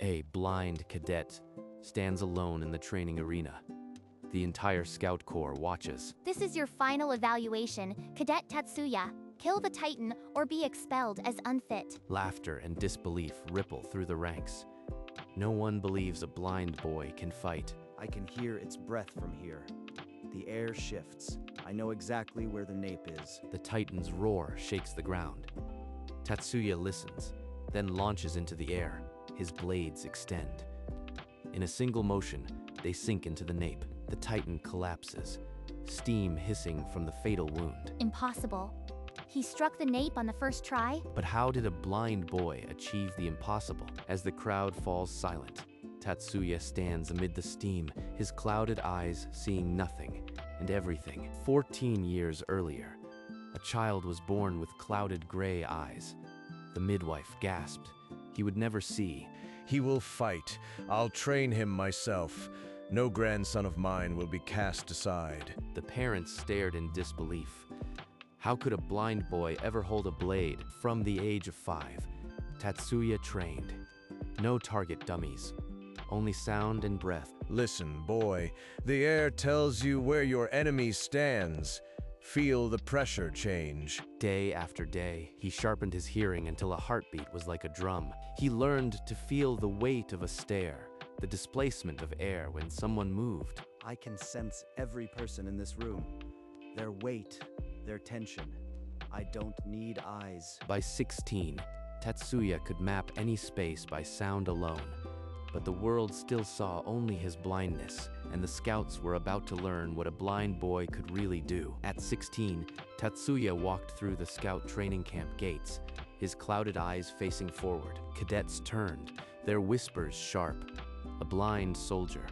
A blind cadet stands alone in the training arena. The entire Scout Corps watches. This is your final evaluation, Cadet Tatsuya. Kill the Titan or be expelled as unfit. Laughter and disbelief ripple through the ranks. No one believes a blind boy can fight. I can hear its breath from here. The air shifts. I know exactly where the Nape is. The Titan's roar shakes the ground. Tatsuya listens, then launches into the air. His blades extend. In a single motion, they sink into the Nape. The Titan collapses, steam hissing from the fatal wound. Impossible. He struck the Nape on the first try? But how did a blind boy achieve the impossible? As the crowd falls silent, Tatsuya stands amid the steam, his clouded eyes seeing nothing and everything. 14 years earlier, a child was born with clouded gray eyes. The midwife gasped. He would never see. He will fight. I'll train him myself. No grandson of mine will be cast aside. The parents stared in disbelief. How could a blind boy ever hold a blade? From the age of 5, Tatsuya trained. No target dummies, only sound and breath. Listen, boy, the air tells you where your enemy stands. Feel the pressure change. Day after day, he sharpened his hearing until a heartbeat was like a drum. He learned to feel the weight of a stare, the displacement of air when someone moved. I can sense every person in this room. Their weight, their tension. I don't need eyes. By 16, Tatsuya could map any space by sound alone. But the world still saw only his blindness, and the scouts were about to learn what a blind boy could really do. At 16, Tatsuya walked through the scout training camp gates, his clouded eyes facing forward. Cadets turned, their whispers sharp. A blind soldier.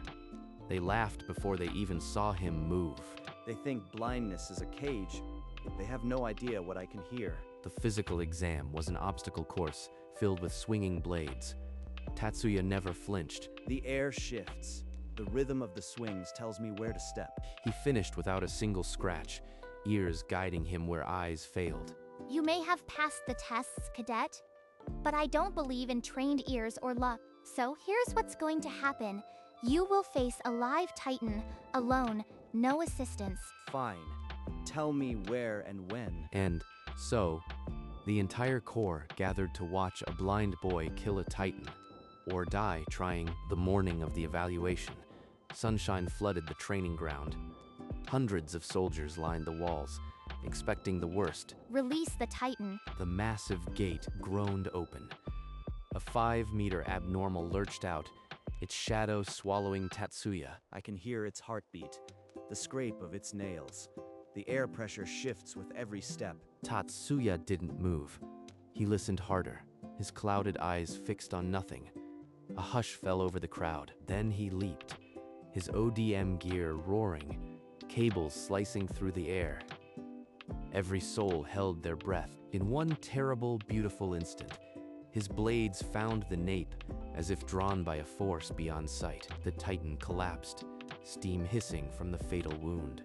They laughed before they even saw him move. They think blindness is a cage. They have no idea what I can hear. The physical exam was an obstacle course filled with swinging blades. Tatsuya never flinched. The air shifts. The rhythm of the swings tells me where to step. He finished without a single scratch, ears guiding him where eyes failed. You may have passed the tests, Cadet, but I don't believe in trained ears or luck. So here's what's going to happen. You will face a live Titan, alone, no assistance. Fine. Tell me where and when. And so, the entire Corps gathered to watch a blind boy kill a Titan, or die trying. The morning of the evaluation, sunshine flooded the training ground. Hundreds of soldiers lined the walls, expecting the worst. Release the Titan. The massive gate groaned open. A 5-meter abnormal lurched out, its shadow swallowing Tatsuya. I can hear its heartbeat, the scrape of its nails. The air pressure shifts with every step. Tatsuya didn't move. He listened harder, his clouded eyes fixed on nothing. A hush fell over the crowd. Then he leaped, his ODM gear roaring, cables slicing through the air. Every soul held their breath. In one terrible, beautiful instant, his blades found the Nape, as if drawn by a force beyond sight. The Titan collapsed, steam hissing from the fatal wound.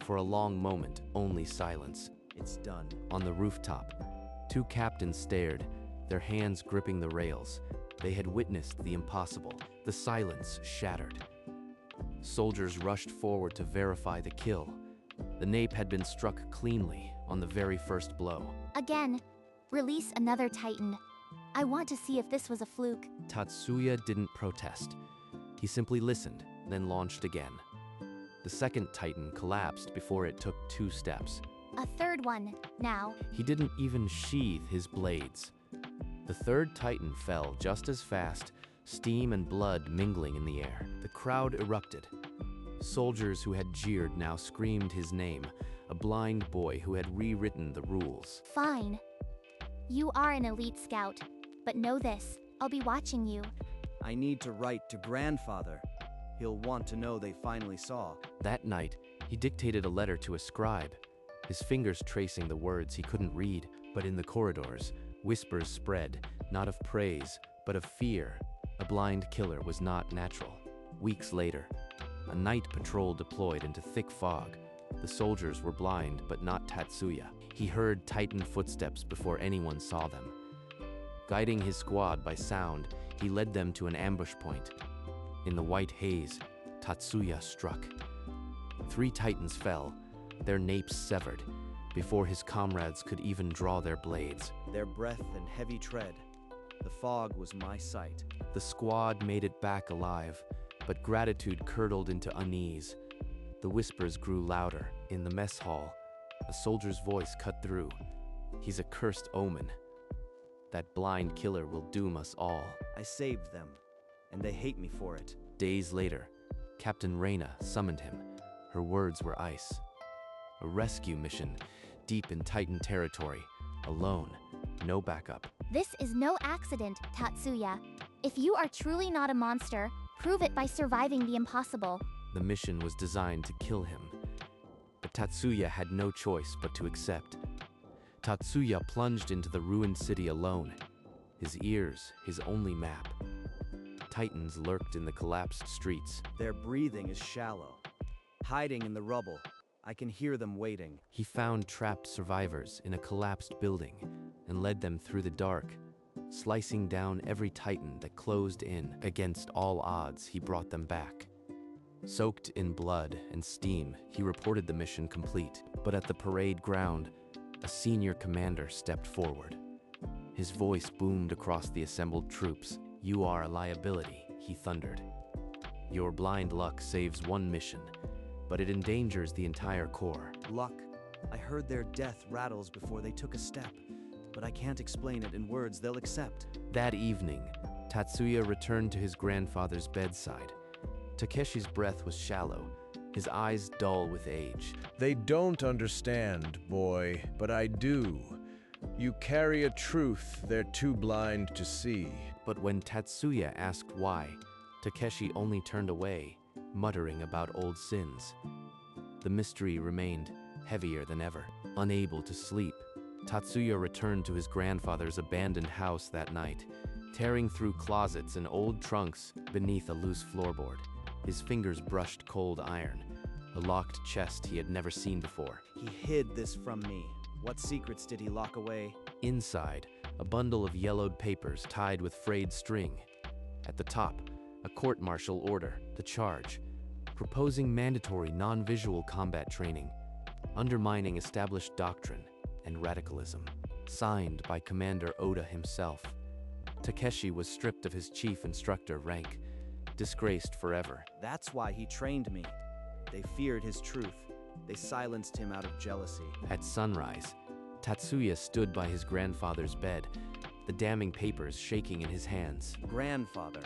For a long moment, only silence. It's done. On the rooftop, 2 captains stared, their hands gripping the rails. They had witnessed the impossible. The silence shattered. Soldiers rushed forward to verify the kill. The Nape had been struck cleanly on the very first blow. Again, release another Titan. I want to see if this was a fluke. Tatsuya didn't protest. He simply listened, then launched again. The second Titan collapsed before it took 2 steps. A third one, now. He didn't even sheathe his blades. The third Titan fell just as fast, steam and blood mingling in the air. The crowd erupted. Soldiers who had jeered now screamed his name, a blind boy who had rewritten the rules. Fine. You are an elite scout, but know this, I'll be watching you. I need to write to grandfather. He'll want to know they finally saw. That night, he dictated a letter to a scribe, his fingers tracing the words he couldn't read. But in the corridors, whispers spread, not of praise, but of fear. A blind killer was not natural. Weeks later, a night patrol deployed into thick fog. The soldiers were blind, but not Tatsuya. He heard Titan footsteps before anyone saw them. Guiding his squad by sound, He led them to an ambush point. In the white haze, Tatsuya struck. 3 titans fell, their napes severed, before his comrades could even draw their blades. Their breath and heavy tread. The fog was my sight. The squad made it back alive, but gratitude curdled into unease. The whispers grew louder. In the mess hall, a soldier's voice cut through. He's a cursed omen. That blind killer will doom us all. I saved them, and they hate me for it. Days later, Captain Reina summoned him. Her words were ice. A rescue mission, deep in Titan territory, alone, no backup. This is no accident, Tatsuya. If you are truly not a monster, prove it by surviving the impossible. The mission was designed to kill him, but Tatsuya had no choice but to accept. Tatsuya plunged into the ruined city alone, his ears his only map. Titans lurked in the collapsed streets. Their breathing is shallow. Hiding in the rubble, I can hear them waiting. He found trapped survivors in a collapsed building and led them through the dark. Slicing down every Titan that closed in. Against all odds, he brought them back. Soaked in blood and steam, he reported the mission complete. But at the parade ground, a senior commander stepped forward. His voice boomed across the assembled troops. "You are a liability," he thundered. "Your blind luck saves one mission, but it endangers the entire corps." Luck. I heard their death rattles before they took a step, but I can't explain it in words they'll accept. That evening, Tatsuya returned to his grandfather's bedside. Takeshi's breath was shallow, his eyes dull with age. They don't understand, boy, but I do. You carry a truth they're too blind to see. But when Tatsuya asked why, Takeshi only turned away, muttering about old sins. The mystery remained heavier than ever. Unable to sleep, Tatsuya returned to his grandfather's abandoned house that night, tearing through closets and old trunks beneath a loose floorboard. His fingers brushed cold iron, a locked chest he had never seen before. He hid this from me. What secrets did he lock away? Inside, a bundle of yellowed papers tied with frayed string. At the top, a court-martial order, the charge, proposing mandatory non-visual combat training, undermining established doctrine and radicalism. Signed by Commander Oda himself. Takeshi was stripped of his chief instructor rank, disgraced forever. That's why he trained me. They feared his truth. They silenced him out of jealousy. At sunrise, Tatsuya stood by his grandfather's bed, the damning papers shaking in his hands. Grandfather,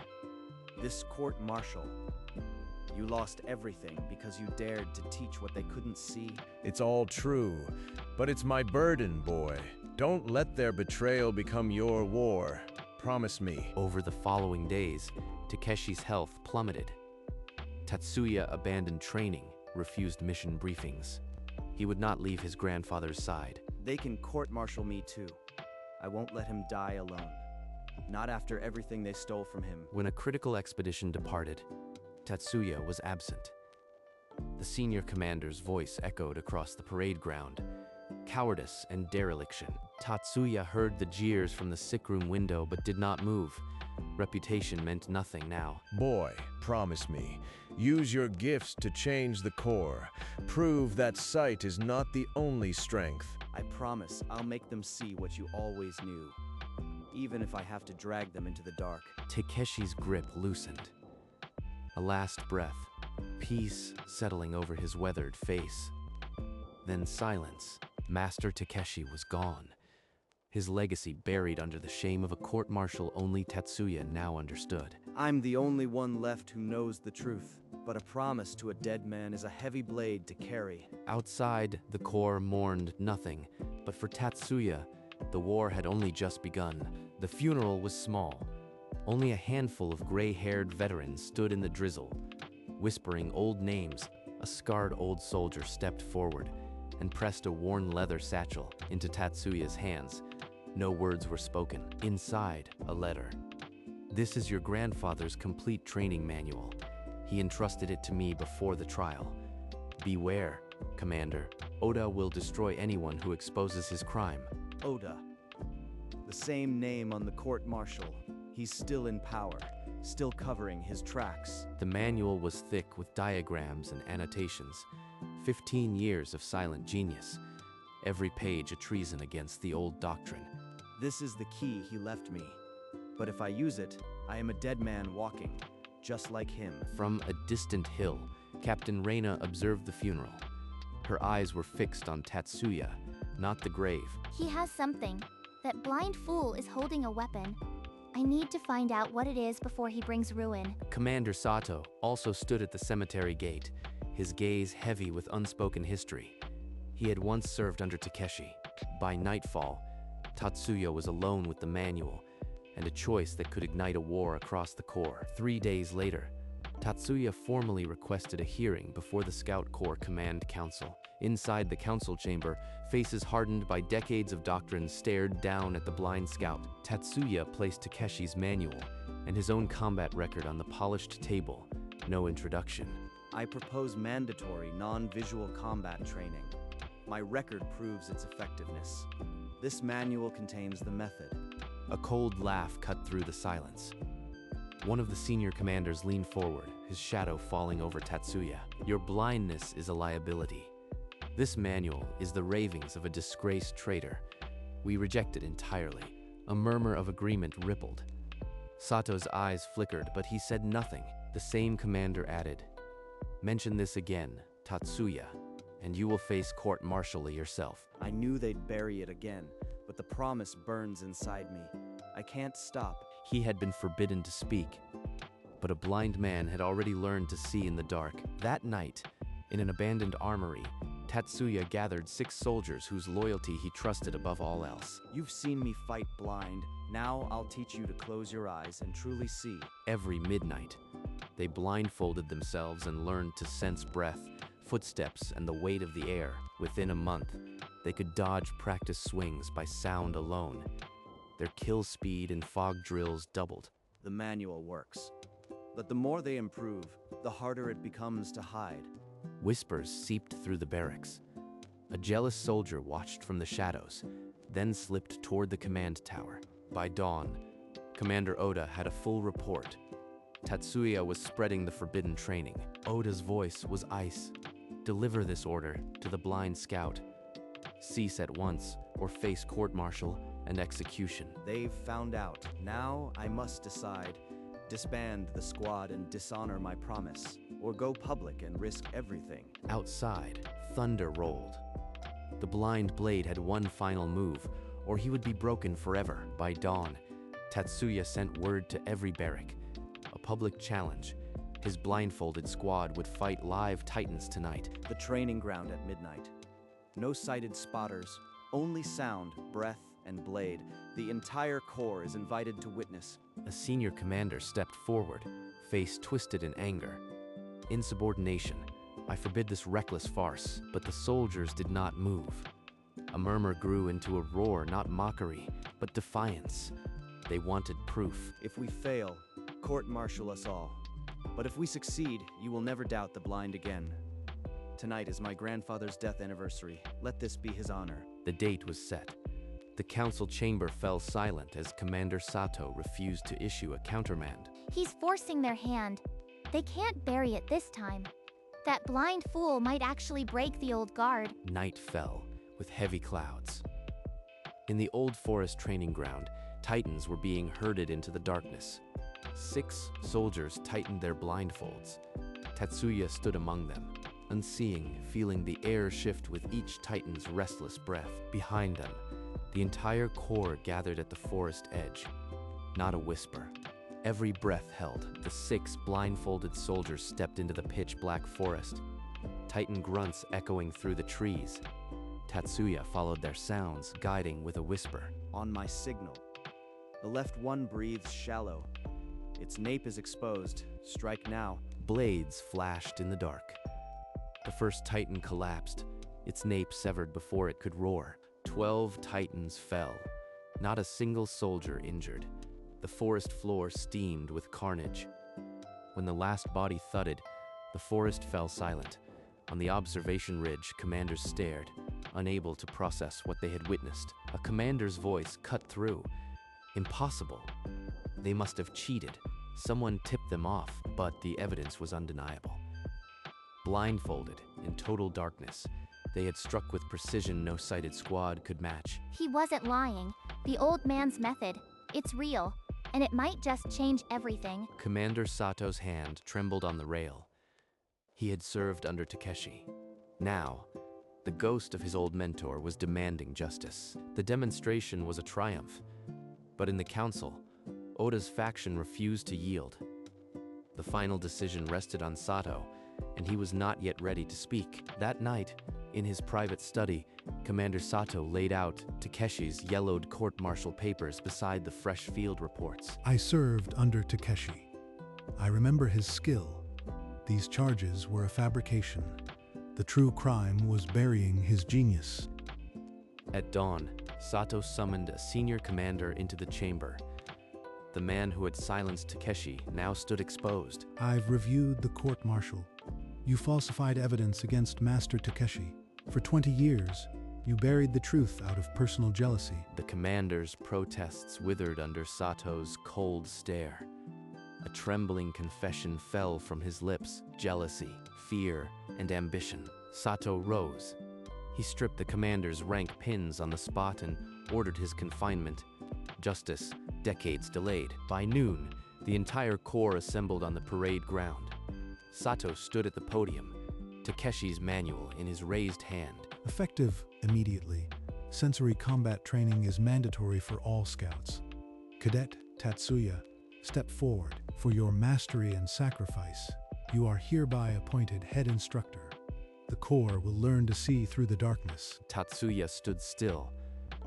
this court-martial, you lost everything because you dared to teach what they couldn't see. It's all true, but it's my burden, boy. Don't let their betrayal become your war. Promise me. Over the following days, Takeshi's health plummeted. Tatsuya abandoned training, refused mission briefings. He would not leave his grandfather's side. They can court-martial me too. I won't let him die alone. Not after everything they stole from him. When a critical expedition departed, Tatsuya was absent. The senior commander's voice echoed across the parade ground. Cowardice and dereliction. Tatsuya heard the jeers from the sickroom window but did not move. Reputation meant nothing now. Boy, promise me. Use your gifts to change the core. Prove that sight is not the only strength. I promise I'll make them see what you always knew, even if I have to drag them into the dark. Takeshi's grip loosened. A last breath, peace settling over his weathered face. Then silence. Master Takeshi was gone. His legacy buried under the shame of a court-martial only Tatsuya now understood. I'm the only one left who knows the truth, but a promise to a dead man is a heavy blade to carry. Outside, the corps mourned nothing, but for Tatsuya, the war had only just begun. The funeral was small. Only a handful of gray-haired veterans stood in the drizzle. Whispering old names, a scarred old soldier stepped forward and pressed a worn leather satchel into Tatsuya's hands. No words were spoken. Inside, a letter. "This is your grandfather's complete training manual. He entrusted it to me before the trial. Beware, Commander. Oda will destroy anyone who exposes his crime." Oda. The same name on the court-martial. He's still in power, still covering his tracks. The manual was thick with diagrams and annotations. 15 years of silent genius. Every page a treason against the old doctrine. This is the key he left me. But if I use it, I am a dead man walking, just like him. From a distant hill, Captain Reina observed the funeral. Her eyes were fixed on Tatsuya, not the grave. He has something. That blind fool is holding a weapon. I need to find out what it is before he brings ruin. Commander Sato also stood at the cemetery gate, his gaze heavy with unspoken history. He had once served under Takeshi. By nightfall, Tatsuya was alone with the manual, and a choice that could ignite a war across the Corps. 3 days later, Tatsuya formally requested a hearing before the Scout Corps Command Council. Inside the council chamber, faces hardened by decades of doctrine stared down at the blind scout. Tatsuya placed Takeshi's manual and his own combat record on the polished table. No introduction. I propose mandatory non-visual combat training. My record proves its effectiveness. This manual contains the method. A cold laugh cut through the silence. One of the senior commanders leaned forward, his shadow falling over Tatsuya. Your blindness is a liability. This manual is the ravings of a disgraced traitor. We reject it entirely. A murmur of agreement rippled. Sato's eyes flickered, but he said nothing. The same commander added, "Mention this again, Tatsuya, and you will face court-martial yourself." I knew they'd bury it again, but the promise burns inside me. I can't stop. He had been forbidden to speak, but a blind man had already learned to see in the dark. That night, in an abandoned armory, Tatsuya gathered 6 soldiers whose loyalty he trusted above all else. You've seen me fight blind. Now I'll teach you to close your eyes and truly see. Every midnight, they blindfolded themselves and learned to sense breath, footsteps, and the weight of the air. Within a month, they could dodge practice swings by sound alone. Their kill speed in fog drills doubled. The manual works. But the more they improve, the harder it becomes to hide. Whispers seeped through the barracks. A jealous soldier watched from the shadows, then slipped toward the command tower. By dawn, Commander Oda had a full report. Tatsuya was spreading the forbidden training. Oda's voice was ice. Deliver this order to the blind scout. Cease at once, or face court-martial and execution. They've found out. Now I must decide. Disband the squad and dishonor my promise, or go public and risk everything. Outside, thunder rolled. The blind blade had one final move, or he would be broken forever. By dawn, Tatsuya sent word to every barrack. A public challenge. His blindfolded squad would fight live titans tonight. The training ground at midnight. No sighted spotters, only sound, breath, and blade. The entire corps is invited to witness. A senior commander stepped forward, face twisted in anger. Insubordination. I forbid this reckless farce, but the soldiers did not move. A murmur grew into a roar, not mockery, but defiance. They wanted proof. If we fail, court-martial us all. But if we succeed, you will never doubt the blind again. Tonight is my grandfather's death anniversary. Let this be his honor. The date was set. The council chamber fell silent as Commander Sato refused to issue a countermand. He's forcing their hand. They can't bury it this time. That blind fool might actually break the old guard. Night fell, with heavy clouds. In the old forest training ground, titans were being herded into the darkness. 6 soldiers tightened their blindfolds. Tatsuya stood among them, unseeing, feeling the air shift with each titan's restless breath. Behind them, the entire corps gathered at the forest edge. Not a whisper. Every breath held. The 6 blindfolded soldiers stepped into the pitch-black forest. Titan grunts echoing through the trees. Tatsuya followed their sounds, guiding with a whisper. On my signal. The left one breathes shallow. Its nape is exposed. Strike now. Blades flashed in the dark. The first titan collapsed, its nape severed before it could roar. 12 titans fell, not a single soldier injured. The forest floor steamed with carnage. When the last body thudded, the forest fell silent. On the observation ridge, commanders stared, unable to process what they had witnessed. A commander's voice cut through. Impossible. They must have cheated. Someone tipped them off, but the evidence was undeniable. Blindfolded, in total darkness, they had struck with precision no sighted squad could match. He wasn't lying. The old man's method. It's real. And it might just change everything. Commander Sato's hand trembled on the rail. He had served under Takeshi. Now, the ghost of his old mentor was demanding justice. The demonstration was a triumph. But in the council, Oda's faction refused to yield. The final decision rested on Sato, and he was not yet ready to speak. That night, in his private study, Commander Sato laid out Takeshi's yellowed court-martial papers beside the fresh field reports. I served under Takeshi. I remember his skill. These charges were a fabrication. The true crime was burying his genius. At dawn, Sato summoned a senior commander into the chamber. The man who had silenced Takeshi now stood exposed. I've reviewed the court-martial. You falsified evidence against Master Takeshi. For 20 years, you buried the truth out of personal jealousy. The commander's protests withered under Sato's cold stare. A trembling confession fell from his lips: jealousy, fear, and ambition. Sato rose. He stripped the commander's rank pins on the spot and ordered his confinement. Justice, decades delayed. By noon, the entire corps assembled on the parade ground. Sato stood at the podium, Takeshi's manual in his raised hand. Effective immediately. Sensory combat training is mandatory for all scouts. Cadet Tatsuya, step forward. For your mastery and sacrifice, you are hereby appointed head instructor. The corps will learn to see through the darkness. Tatsuya stood still,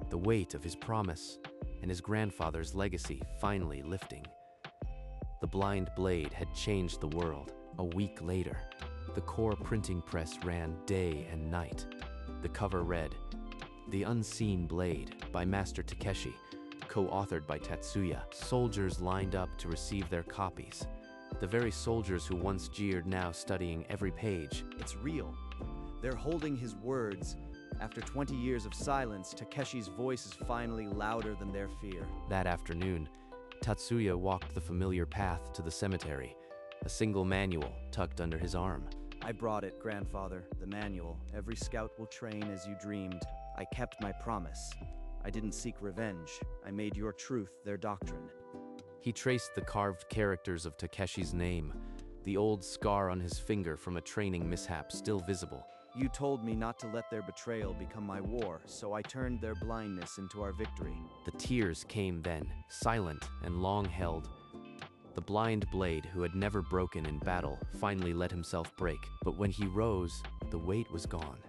the weight of his promise and his grandfather's legacy finally lifting. The blind blade had changed the world. A week later, the corps printing press ran day and night. The cover read, "The Unseen Blade" by Master Takeshi, co-authored by Tatsuya. Soldiers lined up to receive their copies. The very soldiers who once jeered now studying every page. It's real. They're holding his words. After 20 years of silence, Takeshi's voice is finally louder than their fear. That afternoon, Tatsuya walked the familiar path to the cemetery, a single manual tucked under his arm. I brought it, grandfather, the manual. Every scout will train as you dreamed. I kept my promise. I didn't seek revenge. I made your truth their doctrine. He traced the carved characters of Takeshi's name, the old scar on his finger from a training mishap still visible. You told me not to let their betrayal become my war, so I turned their blindness into our victory. The tears came then, silent and long held. The blind blade, who had never broken in battle, finally let himself break. But when he rose, the weight was gone.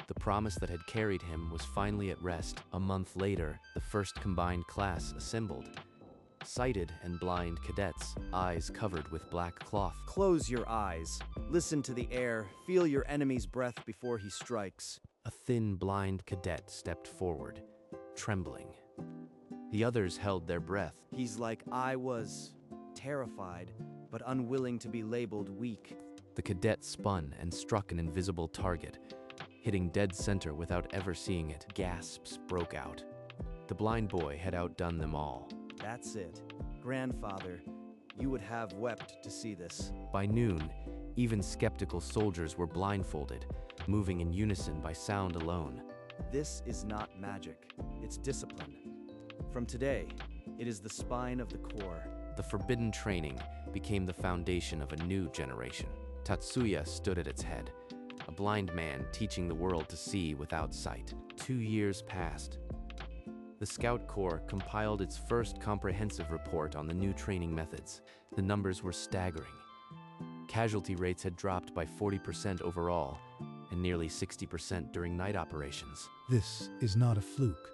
The promise that had carried him was finally at rest. A month later, the first combined class assembled. Sighted and blind cadets, eyes covered with black cloth. Close your eyes. Listen to the air. Feel your enemy's breath before he strikes. A thin, blind cadet stepped forward, trembling. The others held their breath. He's like I was, terrified, but unwilling to be labeled weak. The cadet spun and struck an invisible target, hitting dead center without ever seeing it. Gasps broke out. The blind boy had outdone them all. That's it. Grandfather, you would have wept to see this. By noon, even skeptical soldiers were blindfolded, moving in unison by sound alone. This is not magic. It's discipline. From today, it is the spine of the corps. The forbidden training became the foundation of a new generation. Tatsuya stood at its head, a blind man teaching the world to see without sight. 2 years passed. The Scout Corps compiled its first comprehensive report on the new training methods. The numbers were staggering. Casualty rates had dropped by 40% overall, and nearly 60% during night operations. This is not a fluke.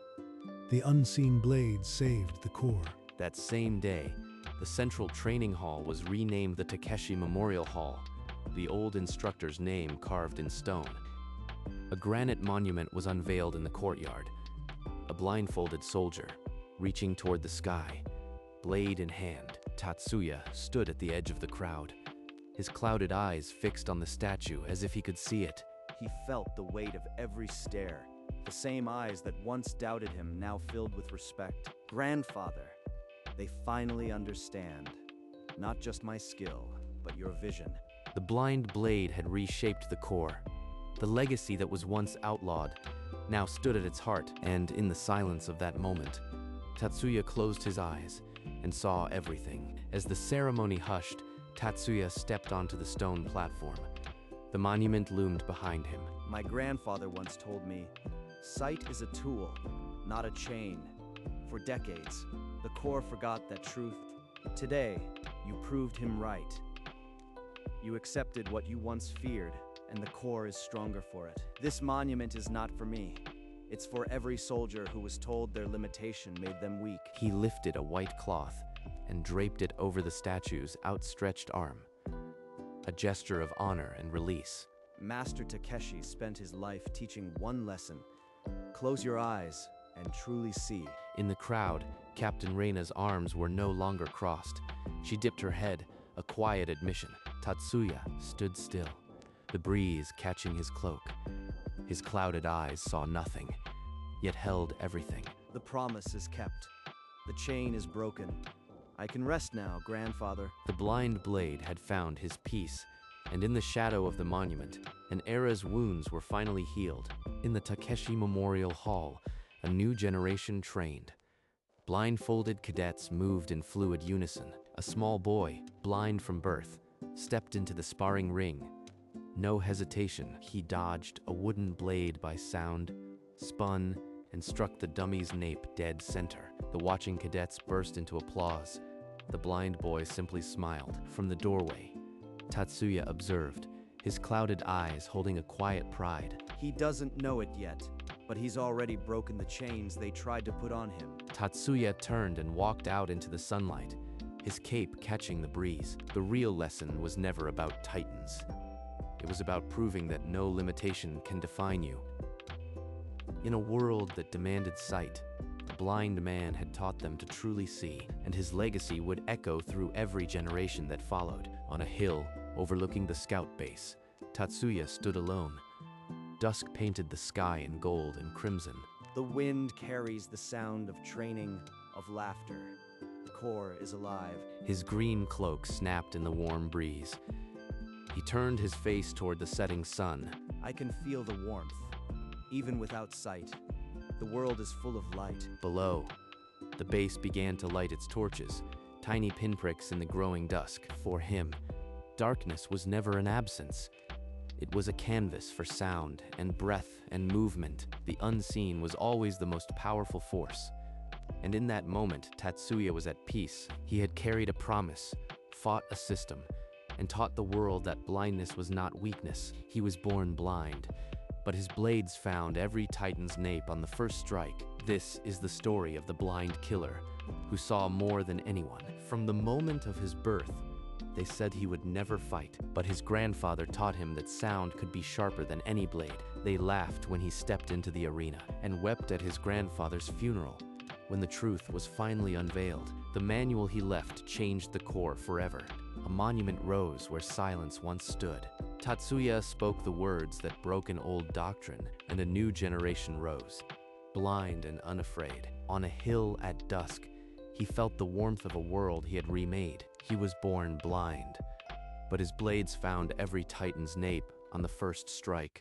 The unseen blade saved the corps. That same day, the central training hall was renamed the Takeshi Memorial Hall, the old instructor's name carved in stone. A granite monument was unveiled in the courtyard. A blindfolded soldier, reaching toward the sky, blade in hand, Tatsuya stood at the edge of the crowd, his clouded eyes fixed on the statue as if he could see it. He felt the weight of every stare. The same eyes that once doubted him now filled with respect. Grandfather, They finally understand. Not just my skill, but your vision. The blind blade had reshaped the core. The legacy that was once outlawed now stood at its heart, and in the silence of that moment, Tatsuya closed his eyes and saw everything. As the ceremony hushed, Tatsuya stepped onto the stone platform. The monument loomed behind him. My grandfather once told me, sight is a tool, not a chain. For decades, the core forgot that truth. Today, you proved him right. You accepted what you once feared, and the core is stronger for it. This monument is not for me. It's for every soldier who was told their limitation made them weak. He lifted a white cloth and draped it over the statue's outstretched arm, a gesture of honor and release. Master Takeshi spent his life teaching one lesson. Close your eyes and truly see. In the crowd, Captain Reina's arms were no longer crossed. She dipped her head, a quiet admission. Tatsuya stood still, the breeze catching his cloak. His clouded eyes saw nothing, yet held everything. The promise is kept. The chain is broken. I can rest now, grandfather. The blind blade had found his peace, and in the shadow of the monument, an era's wounds were finally healed. In the Takeshi Memorial Hall, a new generation trained. Blindfolded cadets moved in fluid unison. A small boy, blind from birth, stepped into the sparring ring. No hesitation, he dodged a wooden blade by sound, spun, and struck the dummy's nape dead center. The watching cadets burst into applause. The blind boy simply smiled. From the doorway, Tatsuya observed, his clouded eyes holding a quiet pride. He doesn't know it yet, but he's already broken the chains they tried to put on him. Tatsuya turned and walked out into the sunlight, his cape catching the breeze. The real lesson was never about titans. It was about proving that no limitation can define you. In a world that demanded sight, the blind man had taught them to truly see, and his legacy would echo through every generation that followed. On a hill overlooking the scout base, Tatsuya stood alone. Dusk painted the sky in gold and crimson. The wind carries the sound of training, of laughter. The core is alive. His green cloak snapped in the warm breeze. He turned his face toward the setting sun. I can feel the warmth, even without sight. The world is full of light. Below, the base began to light its torches, tiny pinpricks in the growing dusk. For him, darkness was never an absence. It was a canvas for sound and breath and movement. The unseen was always the most powerful force. And in that moment, Tatsuya was at peace. He had carried a promise, fought a system, and taught the world that blindness was not weakness. He was born blind, but his blades found every titan's nape on the first strike. This is the story of the blind killer, who saw more than anyone. From the moment of his birth, they said he would never fight, but his grandfather taught him that sound could be sharper than any blade. They laughed when he stepped into the arena, and wept at his grandfather's funeral. When the truth was finally unveiled, the manual he left changed the core forever. A monument rose where silence once stood. Tatsuya spoke the words that broke an old doctrine, and a new generation rose, blind and unafraid. On a hill at dusk, he felt the warmth of a world he had remade. He was born blind, but his blades found every titan's nape on the first strike.